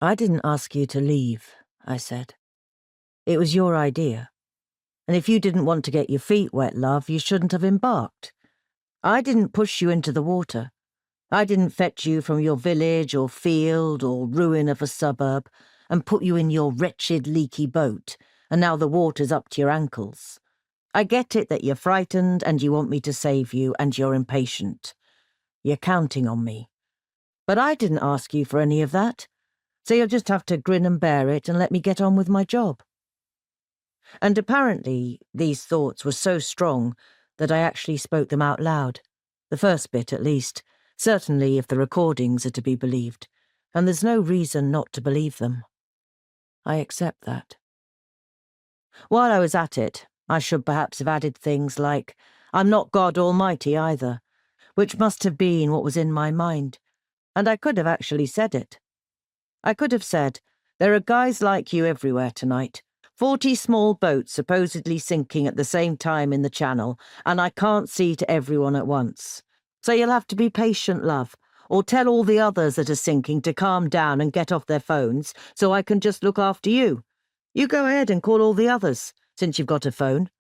"I didn't ask you to leave," I said. "It was your idea. And if you didn't want to get your feet wet, love, you shouldn't have embarked. I didn't push you into the water. I didn't fetch you from your village or field or ruin of a suburb and put you in your wretched, leaky boat, and now the water's up to your ankles. I get it that you're frightened and you want me to save you and you're impatient. You're counting on me. But I didn't ask you for any of that, so you'll just have to grin and bear it and let me get on with my job." And apparently these thoughts were so strong that I actually spoke them out loud, the first bit at least, certainly if the recordings are to be believed, and there's no reason not to believe them. I accept that. While I was at it, I should perhaps have added things like, "I'm not God Almighty either," which must have been what was in my mind, and I could have actually said it. I could have said, "There are guys like you everywhere tonight. 40 small boats supposedly sinking at the same time in the channel, and I can't see to everyone at once. So you'll have to be patient, love, or tell all the others that are sinking to calm down and get off their phones so I can just look after you. You go ahead and call all the others, since you've got a phone.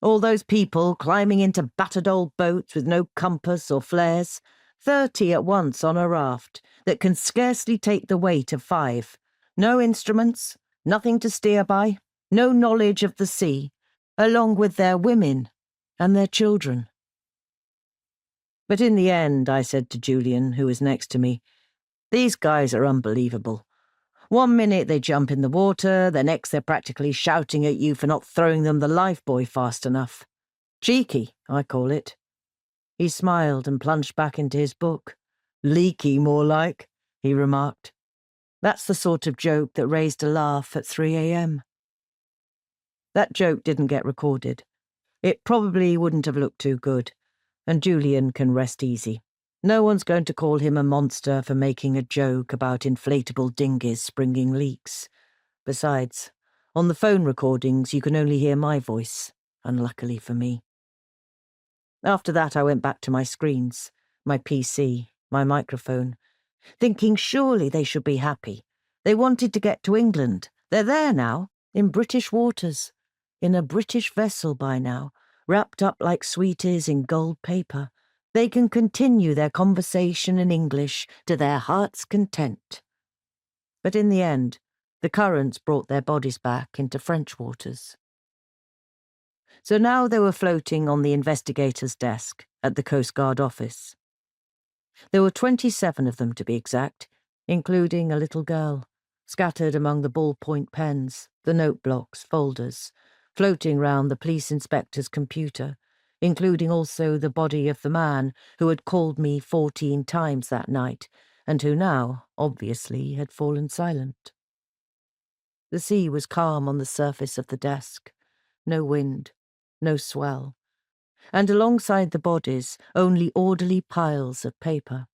All those people climbing into battered old boats with no compass or flares, 30 at once on a raft that can scarcely take the weight of 5. No instruments, nothing to steer by, no knowledge of the sea, along with their women and their children." But in the end, I said to Julian, who was next to me, "These guys are unbelievable. One minute they jump in the water, the next they're practically shouting at you for not throwing them the lifebuoy fast enough. Cheeky, I call it." He smiled and plunged back into his book. "Leaky, more like," he remarked. That's the sort of joke that raised a laugh at 3 a.m. That joke didn't get recorded. It probably wouldn't have looked too good, and Julian can rest easy. No one's going to call him a monster for making a joke about inflatable dinghies springing leaks. Besides, on the phone recordings you can only hear my voice, unluckily for me. After that I went back to my screens, my PC, my microphone, thinking surely they should be happy. They wanted to get to England. They're there now, in British waters, in a British vessel by now, wrapped up like sweeties in gold paper. They can continue their conversation in English to their heart's content. But in the end, the currents brought their bodies back into French waters. So now they were floating on the investigator's desk at the Coast Guard office. There were 27 of them to be exact, including a little girl, scattered among the ballpoint pens, the note blocks, folders, floating round the police inspector's computer, including also the body of the man who had called me 14 times that night, and who now, obviously, had fallen silent. The sea was calm on the surface of the desk, no wind, no swell, and alongside the bodies only orderly piles of paper.